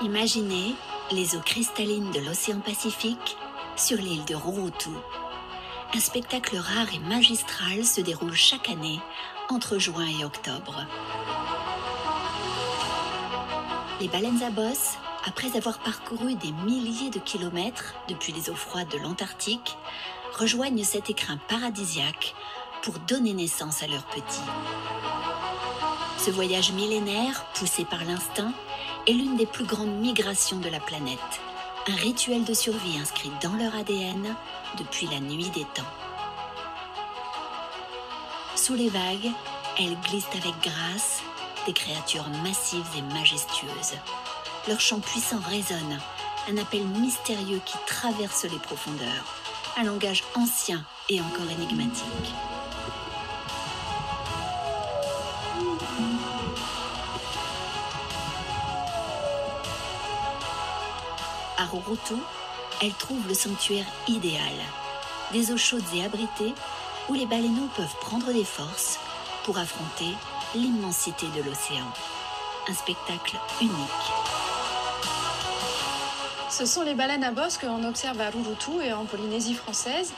Imaginez les eaux cristallines de l'océan Pacifique sur l'île de Rurutu. Un spectacle rare et magistral se déroule chaque année entre juin et octobre. Les baleines à bosse, après avoir parcouru des milliers de kilomètres depuis les eaux froides de l'Antarctique, rejoignent cet écrin paradisiaque pour donner naissance à leurs petits. Ce voyage millénaire, poussé par l'instinct, est l'une des plus grandes migrations de la planète. Un rituel de survie inscrit dans leur ADN depuis la nuit des temps. Sous les vagues, elles glissent avec grâce, des créatures massives et majestueuses. Leur chant puissant résonne, un appel mystérieux qui traverse les profondeurs, un langage ancien et encore énigmatique. À Rurutu, elle trouve le sanctuaire idéal, des eaux chaudes et abritées où les baleineaux peuvent prendre des forces pour affronter l'immensité de l'océan. Un spectacle unique. Ce sont les baleines à bosse que l'on observe à Rurutu et en Polynésie française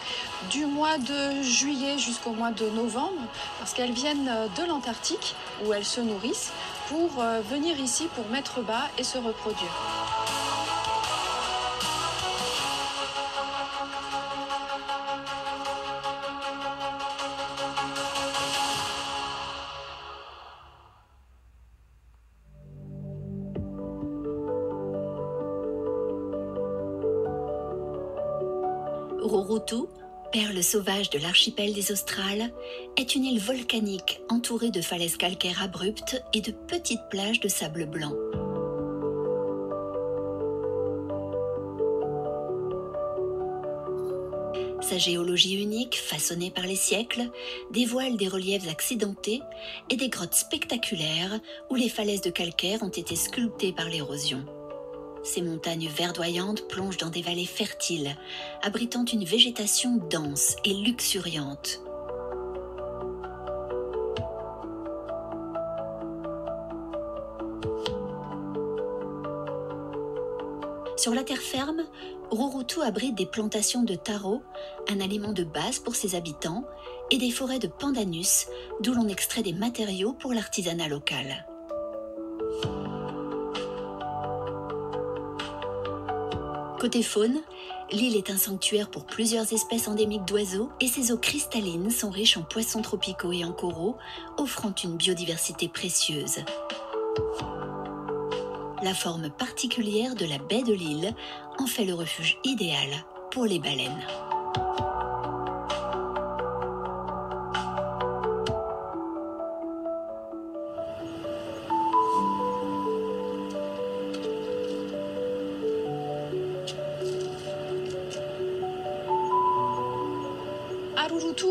du mois de juillet jusqu'au mois de novembre parce qu'elles viennent de l'Antarctique où elles se nourrissent pour venir ici pour mettre bas et se reproduire. Rurutu, perle sauvage de l'archipel des Australes, est une île volcanique entourée de falaises calcaires abruptes et de petites plages de sable blanc. Sa géologie unique, façonnée par les siècles, dévoile des reliefs accidentés et des grottes spectaculaires où les falaises de calcaire ont été sculptées par l'érosion. Ces montagnes verdoyantes plongent dans des vallées fertiles, abritant une végétation dense et luxuriante. Sur la terre ferme, Rurutu abrite des plantations de taro, un aliment de base pour ses habitants, et des forêts de pandanus, d'où l'on extrait des matériaux pour l'artisanat local. Côté faune, l'île est un sanctuaire pour plusieurs espèces endémiques d'oiseaux et ses eaux cristallines sont riches en poissons tropicaux et en coraux, offrant une biodiversité précieuse. La forme particulière de la baie de l'île en fait le refuge idéal pour les baleines. À Rurutu,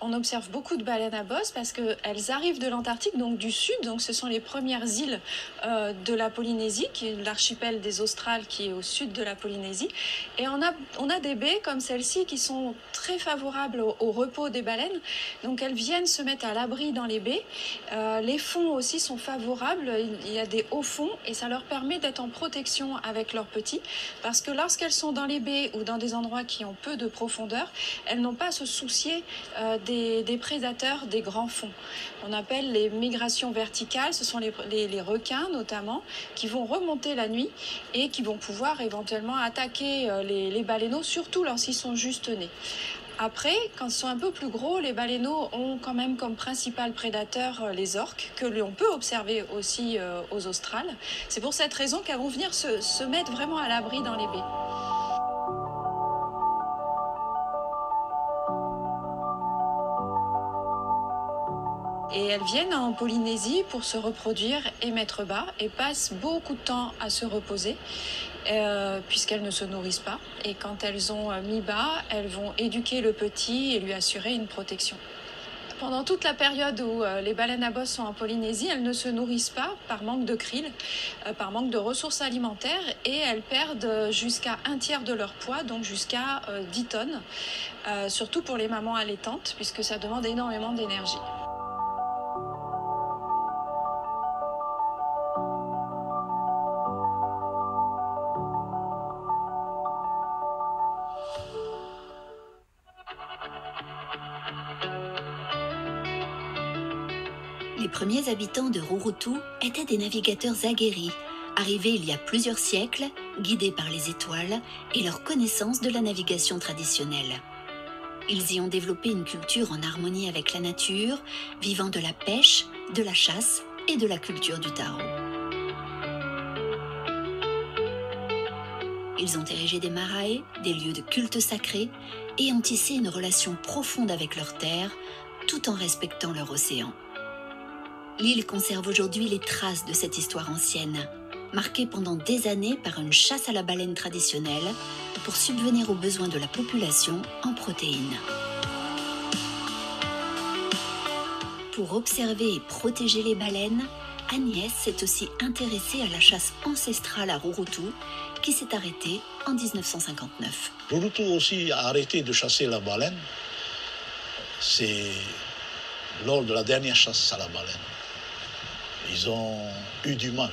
on observe beaucoup de baleines à bosse parce qu'elles arrivent de l'Antarctique, donc du sud. Donc ce sont les premières îles de la Polynésie, qui est l'archipel des Australes qui est au sud de la Polynésie. Et on a des baies comme celle-ci qui sont très favorables au repos des baleines. Donc elles viennent se mettre à l'abri dans les baies. Les fonds aussi sont favorables. Il y a des hauts fonds et ça leur permet d'être en protection avec leurs petits. Parce que lorsqu'elles sont dans les baies ou dans des endroits qui ont peu de profondeur, elles n'ont pas à se soucier des prédateurs des grands fonds. On appelle les migrations verticales, ce sont les requins notamment, qui vont remonter la nuit et qui vont pouvoir éventuellement attaquer les baleineaux, surtout lorsqu'ils sont juste nés. Après, quand ils sont un peu plus gros, les baleineaux ont quand même comme principal prédateur les orques, que l'on peut observer aussi aux Australes. C'est pour cette raison qu'elles vont venir se mettre vraiment à l'abri dans les baies. Et elles viennent en Polynésie pour se reproduire et mettre bas et passent beaucoup de temps à se reposer puisqu'elles ne se nourrissent pas. Et quand elles ont mis bas, elles vont éduquer le petit et lui assurer une protection. Pendant toute la période où les baleines à bosse sont en Polynésie, elles ne se nourrissent pas par manque de krill, par manque de ressources alimentaires, et elles perdent jusqu'à un tiers de leur poids, donc jusqu'à 10 tonnes, surtout pour les mamans allaitantes, puisque ça demande énormément d'énergie. Les premiers habitants de Rurutu étaient des navigateurs aguerris, arrivés il y a plusieurs siècles, guidés par les étoiles et leur connaissance de la navigation traditionnelle. Ils y ont développé une culture en harmonie avec la nature, vivant de la pêche, de la chasse et de la culture du taro. Ils ont érigé des marae, des lieux de culte sacré, et ont tissé une relation profonde avec leur terre, tout en respectant leur océan. L'île conserve aujourd'hui les traces de cette histoire ancienne, marquée pendant des années par une chasse à la baleine traditionnelle pour subvenir aux besoins de la population en protéines. Pour observer et protéger les baleines, Agnès s'est aussi intéressée à la chasse ancestrale à Rurutu, qui s'est arrêtée en 1959. Rurutu aussi a arrêté de chasser la baleine. C'est lors de la dernière chasse à la baleine. Ils ont eu du mal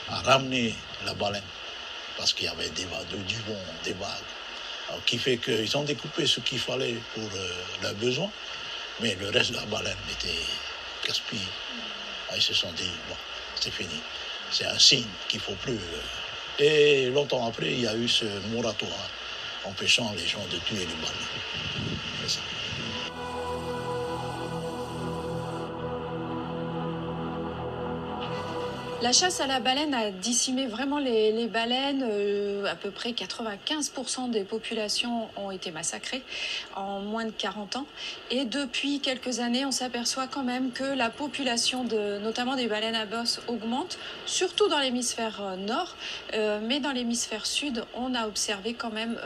à ramener la baleine parce qu'il y avait du vent, des vagues. Alors, qui fait qu'ils ont découpé ce qu'il fallait pour leurs besoins, mais le reste de la baleine était gaspillé. Ils se sont dit, bon, c'est fini. C'est un signe qu'il ne faut plus. Et longtemps après, il y a eu ce moratoire empêchant les gens de tuer les baleines. C'est ça. La chasse à la baleine a décimé vraiment les baleines. À peu près 95% des populations ont été massacrées en moins de 40 ans. Et depuis quelques années, on s'aperçoit quand même que la population, notamment des baleines à bosse, augmente, surtout dans l'hémisphère nord. Mais dans l'hémisphère sud, on a observé quand même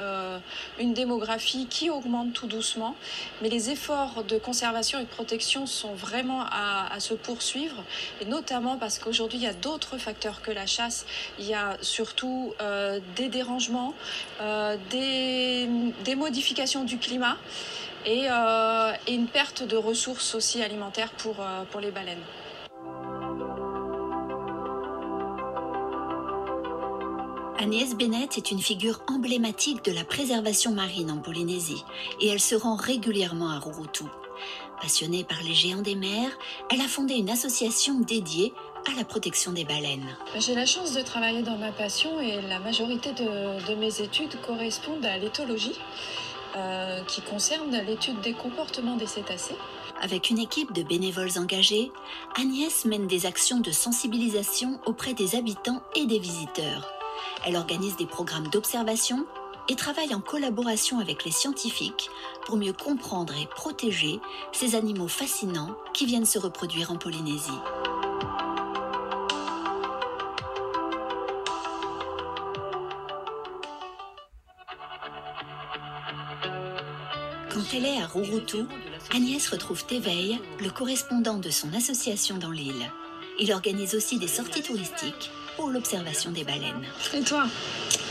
une démographie qui augmente tout doucement. Mais les efforts de conservation et de protection sont vraiment à se poursuivre. Et notamment parce qu'aujourd'hui, il y a d'autres facteurs que la chasse. Il y a surtout des dérangements, des modifications du climat et une perte de ressources aussi alimentaires pour les baleines. Agnès Bennett est une figure emblématique de la préservation marine en Polynésie et elle se rend régulièrement à Rurutu. Passionnée par les géants des mers, elle a fondé une association dédiée à la protection des baleines. J'ai la chance de travailler dans ma passion et la majorité de mes études correspondent à l'éthologie, qui concerne l'étude des comportements des cétacés. Avec une équipe de bénévoles engagés, Agnès mène des actions de sensibilisation auprès des habitants et des visiteurs. Elle organise des programmes d'observation et travaille en collaboration avec les scientifiques pour mieux comprendre et protéger ces animaux fascinants qui viennent se reproduire en Polynésie. Quand elle est à Rurutu, Agnès retrouve Teveil, le correspondant de son association dans l'île. Il organise aussi des sorties touristiques pour l'observation des baleines. Et toi?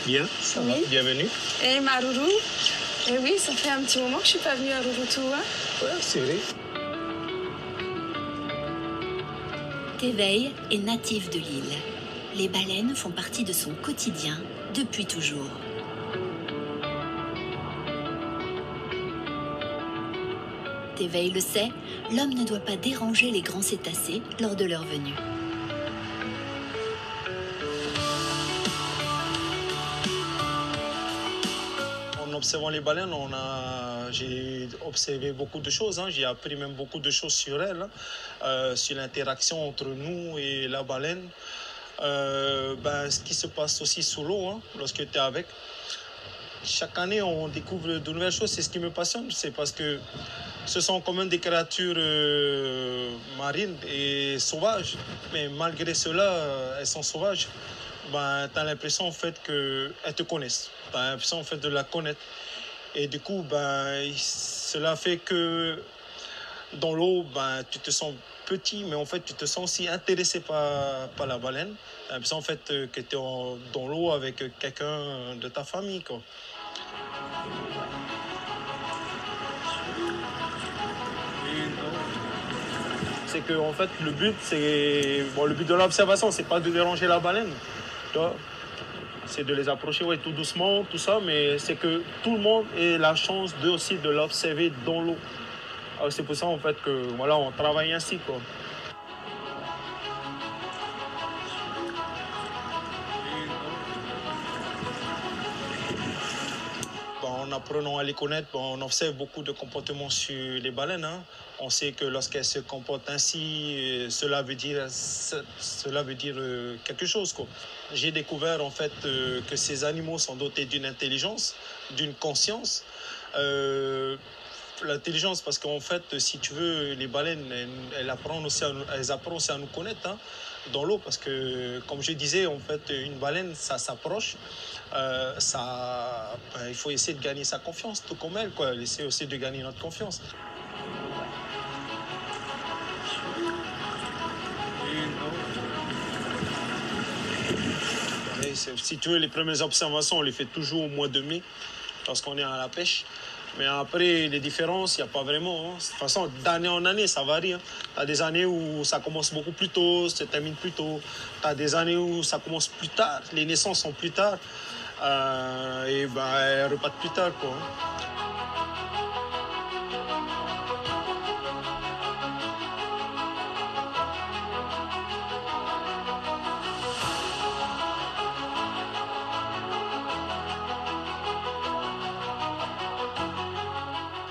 Bien, ça va, bienvenue. Et ma Rourou? Eh oui, ça fait un petit moment que je suis pas venue à Rurutu. Hein? Ouais, c'est vrai. Teveil est natif de l'île. Les baleines font partie de son quotidien depuis toujours. Teveil le sait, l'homme ne doit pas déranger les grands cétacés lors de leur venue. En observant les baleines, j'ai observé beaucoup de choses. J'ai appris même beaucoup de choses sur elles, sur l'interaction entre nous et la baleine. Ce qui se passe aussi sous l'eau, lorsque tu es avec. chaque année, on découvre de nouvelles choses. C'est ce qui me passionne. C'est parce que ce sont quand même des créatures marines et sauvages. Mais malgré cela, elles sont sauvages. Ben, tu as l'impression en fait qu'elles te connaissent. Tu as l'impression en fait de la connaître. Et du coup, ben, cela fait que dans l'eau, ben, tu te sens petit, mais en fait, tu te sens aussi intéressé par la baleine. Tu as l'impression en fait que tu es dans l'eau avec quelqu'un de ta famille, quoi. C'est que en fait le but le but de l'observation, c'est pas de déranger la baleine, tu vois. C'est de les approcher, ouais, tout doucement, tout ça, mais c'est que tout le monde ait la chance aussi de l'observer dans l'eau. Alors c'est pour ça en fait que voilà, on travaille ainsi, quoi. En apprenant à les connaître, on observe beaucoup de comportements sur les baleines, hein. On sait que lorsqu'elles se comportent ainsi, cela veut dire quelque chose, quoi. J'ai découvert en fait que ces animaux sont dotés d'une intelligence, d'une conscience. L'intelligence, parce qu'en fait, si tu veux, les baleines, elles apprennent aussi à nous connaître, hein, dans l'eau, parce que, comme je disais, en fait, une baleine, ça s'approche, il faut essayer de gagner sa confiance, tout comme elle, quoi. Elle essaie aussi de gagner notre confiance. Et si tu veux, les premières observations, on les fait toujours au mois de mai, lorsqu'on est à la pêche. Mais après, les différences, il n'y a pas vraiment, hein. De toute façon, d'année en année, ça varie, hein. Tu as des années où ça commence beaucoup plus tôt, ça termine plus tôt. Tu as des années où ça commence plus tard, les naissances sont plus tard. Et ben, elles repartent plus tard, quoi.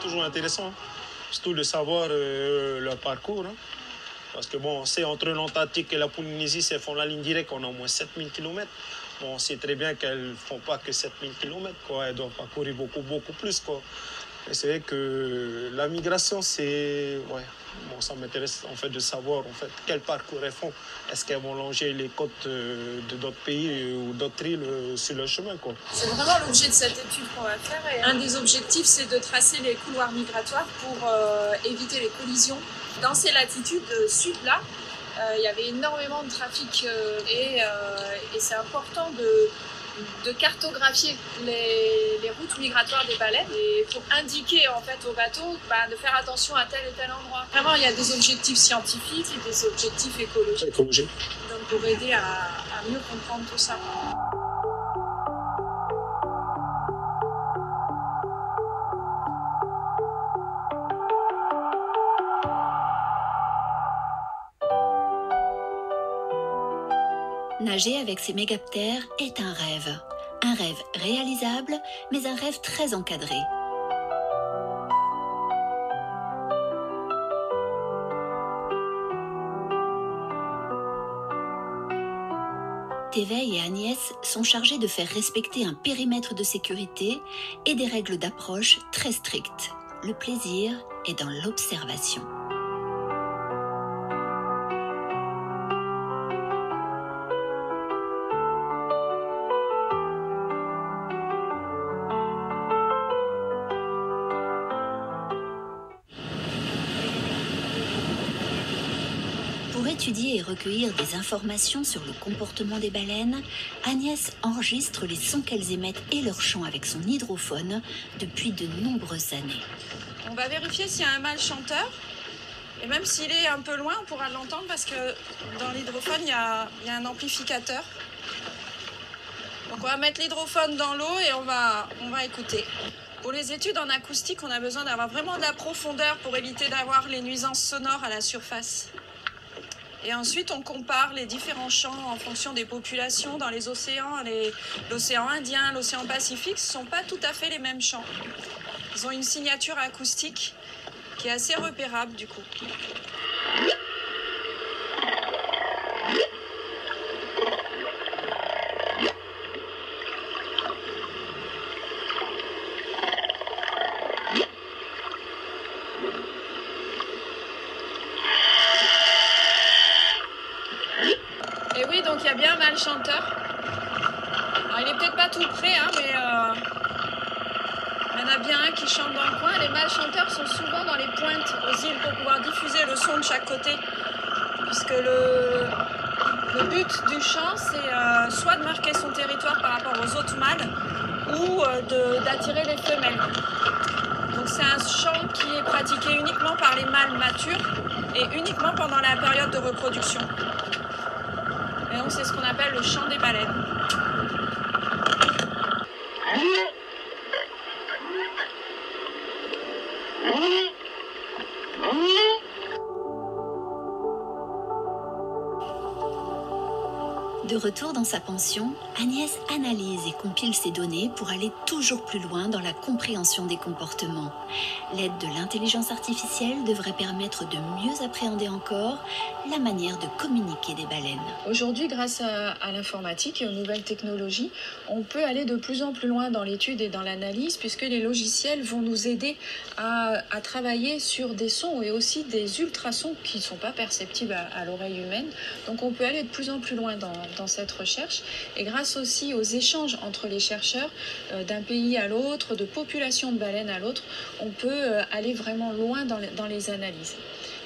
Toujours intéressant, hein. Surtout de savoir leur parcours, hein. Parce que bon, on sait entre l'Antarctique et la Polynésie, si elles font la ligne directe, on a au moins 7000 km. Bon, on sait très bien qu'elles ne font pas que 7000 km, quoi. Elles doivent parcourir beaucoup, beaucoup plus, quoi. Et c'est vrai que la migration, c'est... Ouais. Bon, ça m'intéresse en fait de savoir en fait quel parcours elles font. Est-ce qu'elles vont longer les côtes de d'autres pays ou d'autres îles sur leur chemin, quoi. C'est vraiment l'objet de cette étude qu'on va faire. Et un des objectifs, c'est de tracer les couloirs migratoires pour éviter les collisions. Dans ces latitudes sud-là, il y avait énormément de trafic et c'est important de cartographier les routes migratoires des baleines et pour indiquer en fait aux bateaux de faire attention à tel et tel endroit. Vraiment, il y a des objectifs scientifiques et des objectifs écologiques. Donc pour aider à mieux comprendre tout ça. Nager avec ces mégaptères est un rêve. Un rêve réalisable, mais un rêve très encadré. Théveille et Agnès sont chargés de faire respecter un périmètre de sécurité et des règles d'approche très strictes. Le plaisir est dans l'observation. Pour étudier et recueillir des informations sur le comportement des baleines, Agnès enregistre les sons qu'elles émettent et leur chant avec son hydrophone depuis de nombreuses années. On va vérifier s'il y a un mâle chanteur. Et même s'il est un peu loin, on pourra l'entendre parce que dans l'hydrophone, il y a un amplificateur. Donc on va mettre l'hydrophone dans l'eau et on va écouter. Pour les études en acoustique, on a besoin d'avoir vraiment de la profondeur pour éviter d'avoir les nuisances sonores à la surface. Et ensuite, on compare les différents chants en fonction des populations dans les océans. L'océan Indien, l'océan Pacifique, ce ne sont pas tout à fait les mêmes chants. Ils ont une signature acoustique qui est assez repérable du coup. bien un qui chante dans le coin. Les mâles chanteurs sont souvent dans les pointes aux îles pour pouvoir diffuser le son de chaque côté. Puisque le but du chant, c'est soit de marquer son territoire par rapport aux autres mâles ou d'attirer les femelles. Donc c'est un chant qui est pratiqué uniquement par les mâles matures et uniquement pendant la période de reproduction. Et donc c'est ce qu'on appelle le chant des baleines. De retour dans sa pension, Agnès analyse et compile ces données pour aller toujours plus loin dans la compréhension des comportements. L'aide de l'intelligence artificielle devrait permettre de mieux appréhender encore la manière de communiquer des baleines. Aujourd'hui, grâce à l'informatique et aux nouvelles technologies, on peut aller de plus en plus loin dans l'étude et dans l'analyse puisque les logiciels vont nous aider à travailler sur des sons et aussi des ultrasons qui ne sont pas perceptibles à l'oreille humaine. Donc on peut aller de plus en plus loin dans cette recherche et grâce aussi aux échanges entre les chercheurs d'un pays à l'autre, de population de baleines à l'autre, on peut aller vraiment loin dans les analyses.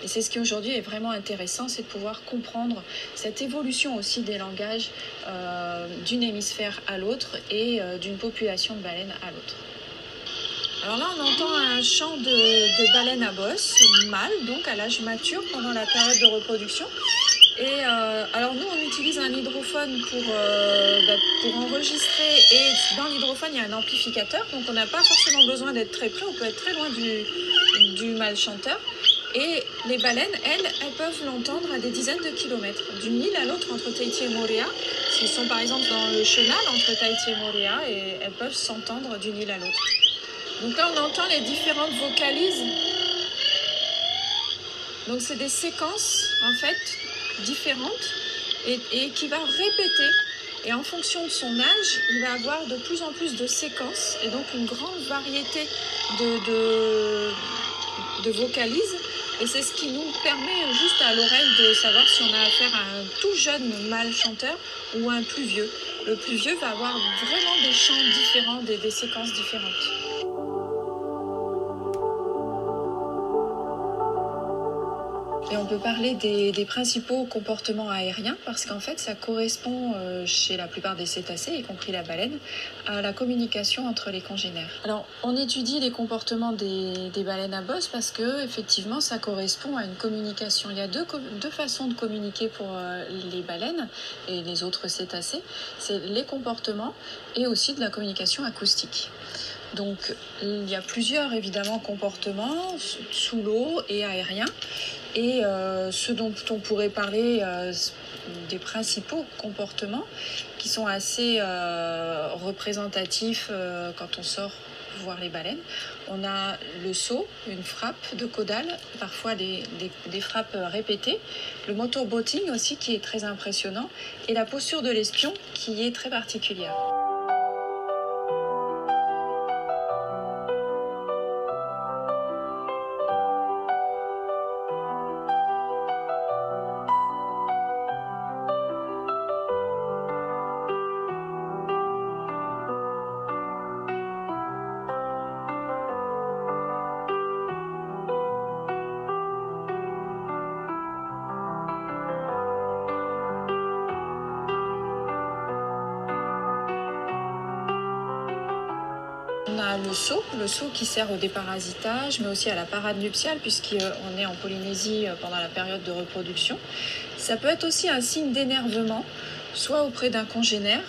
Et c'est ce qui aujourd'hui est vraiment intéressant, c'est de pouvoir comprendre cette évolution aussi des langages d'une hémisphère à l'autre et d'une population de baleines à l'autre. Alors là, on entend un chant de baleine à bosse, mâle, donc à l'âge mature pendant la période de reproduction. Et alors nous, on utilise un hydrophone pour enregistrer et dans l'hydrophone, il y a un amplificateur, donc on n'a pas forcément besoin d'être très près, on peut être très loin du mâle chanteur. Et les baleines, elles peuvent l'entendre à des dizaines de kilomètres, d'une île à l'autre entre Tahiti et Moorea. S'ils sont par exemple dans le chenal entre Tahiti et Moorea, et elles peuvent s'entendre d'une île à l'autre. Donc là, on entend les différentes vocalises. Donc c'est des séquences, en fait, différentes et qui va répéter. Et en fonction de son âge, il va avoir de plus en plus de séquences et donc une grande variété de vocalises. Et c'est ce qui nous permet juste à l'oreille de savoir si on a affaire à un tout jeune mâle chanteur ou un plus vieux. Le plus vieux va avoir vraiment des chants différents, des séquences différentes. Et on peut parler des principaux comportements aériens parce qu'en fait ça correspond chez la plupart des cétacés, y compris la baleine, à la communication entre les congénères. Alors on étudie les comportements des baleines à bosse parce que effectivement ça correspond à une communication. Il y a deux façons de communiquer pour les baleines et les autres cétacés, c'est les comportements et aussi de la communication acoustique. Donc il y a plusieurs évidemment comportements sous l'eau et aériens. Et ce dont on pourrait parler des principaux comportements qui sont assez représentatifs quand on sort voir les baleines. On a le saut, une frappe de caudale, parfois des frappes répétées, le motorboating aussi qui est très impressionnant et la posture de l'espion qui est très particulière. Le saut qui sert au déparasitage, mais aussi à la parade nuptiale, puisqu'on est en Polynésie pendant la période de reproduction. Ça peut être aussi un signe d'énervement, soit auprès d'un congénère,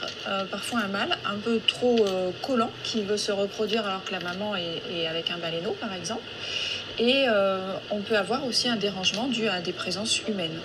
parfois un mâle, un peu trop collant, qui veut se reproduire alors que la maman est avec un baleineau, par exemple. Et on peut avoir aussi un dérangement dû à des présences humaines.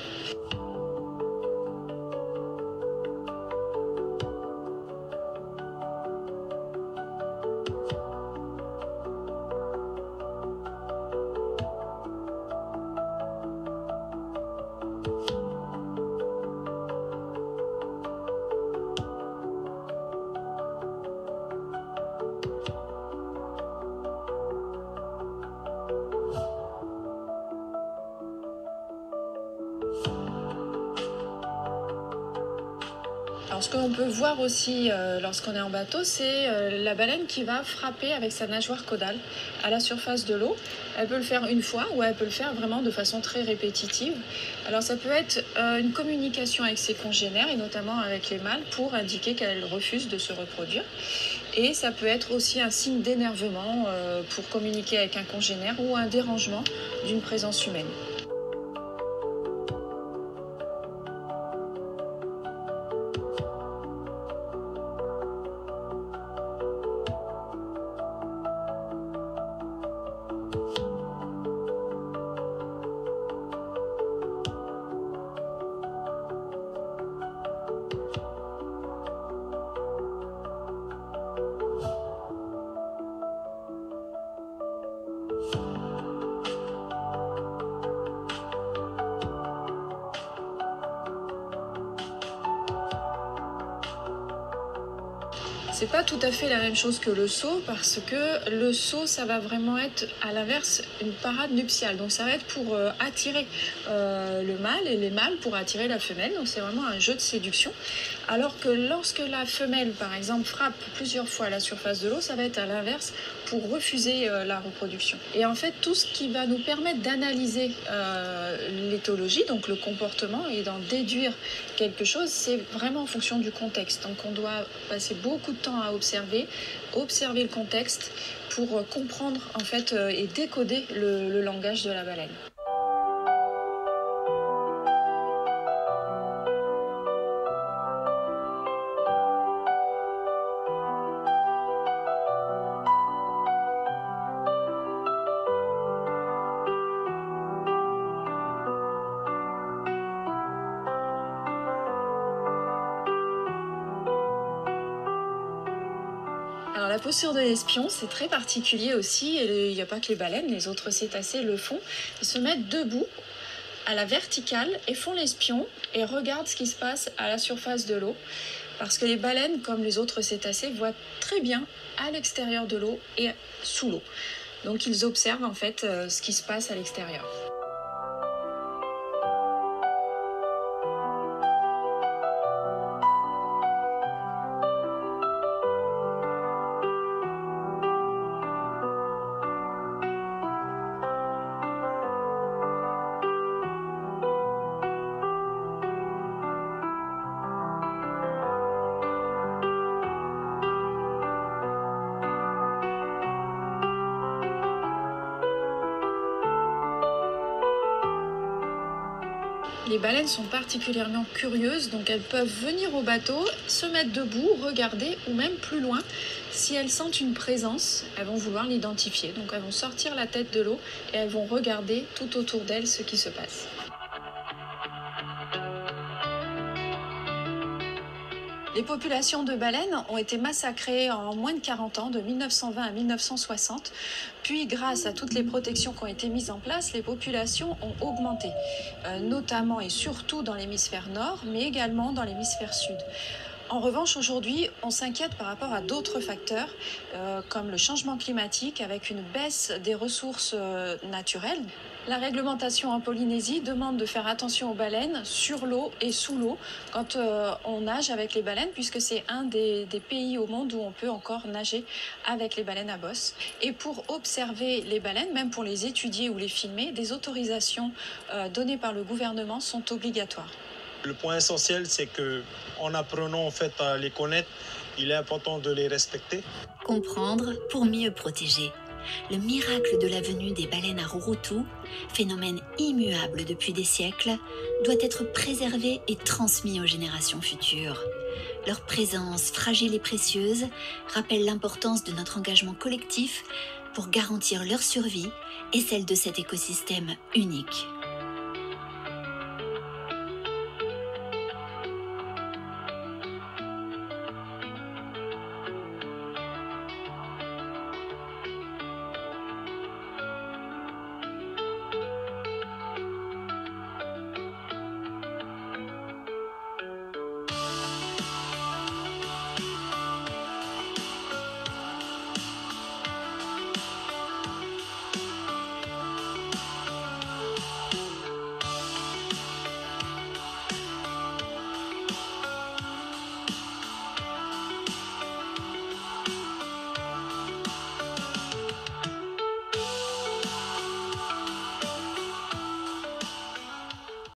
Alors ce qu'on peut voir aussi lorsqu'on est en bateau, c'est la baleine qui va frapper avec sa nageoire caudale à la surface de l'eau. Elle peut le faire une fois ou elle peut le faire vraiment de façon très répétitive. Alors ça peut être une communication avec ses congénères et notamment avec les mâles pour indiquer qu'elle refuse de se reproduire. Et ça peut être aussi un signe d'énervement pour communiquer avec un congénère ou un dérangement d'une présence humaine. C'est pas tout à fait la même chose que le saut parce que le saut, ça va vraiment être à l'inverse une parade nuptiale. Donc ça va être pour attirer le mâle et les mâles pour attirer la femelle. Donc c'est vraiment un jeu de séduction. Alors que lorsque la femelle, par exemple, frappe plusieurs fois à la surface de l'eau, ça va être à l'inverse pour refuser la reproduction. Et en fait, tout ce qui va nous permettre d'analyser l'éthologie, donc le comportement, et d'en déduire quelque chose, c'est vraiment en fonction du contexte. Donc on doit passer beaucoup de temps à observer le contexte pour comprendre en fait et décoder le langage de la baleine. Alors la posture de l'espion, c'est très particulier aussi, et il n'y a pas que les baleines, les autres cétacés le font. Ils se mettent debout à la verticale et font l'espion et regardent ce qui se passe à la surface de l'eau. Parce que les baleines, comme les autres cétacés, voient très bien à l'extérieur de l'eau et sous l'eau. Donc ils observent en fait ce qui se passe à l'extérieur. Les baleines sont particulièrement curieuses, donc elles peuvent venir au bateau, se mettre debout, regarder ou même plus loin. Si elles sentent une présence, elles vont vouloir l'identifier. Donc elles vont sortir la tête de l'eau et elles vont regarder tout autour d'elles ce qui se passe. Les populations de baleines ont été massacrées en moins de 40 ans, de 1920 à 1960. Puis, grâce à toutes les protections qui ont été mises en place, les populations ont augmenté, notamment et surtout dans l'hémisphère nord, mais également dans l'hémisphère sud. En revanche, aujourd'hui, on s'inquiète par rapport à d'autres facteurs, comme le changement climatique, avec une baisse des ressources naturelles. La réglementation en Polynésie demande de faire attention aux baleines sur l'eau et sous l'eau quand on nage avec les baleines, puisque c'est un des pays au monde où on peut encore nager avec les baleines à bosse. Et pour observer les baleines, même pour les étudier ou les filmer, des autorisations données par le gouvernement sont obligatoires. Le point essentiel, c'est qu'en apprenant en fait à les connaître, il est important de les respecter. Comprendre pour mieux protéger. Le miracle de la venue des baleines à Rurutu, phénomène immuable depuis des siècles, doit être préservé et transmis aux générations futures. Leur présence fragile et précieuse rappelle l'importance de notre engagement collectif pour garantir leur survie et celle de cet écosystème unique.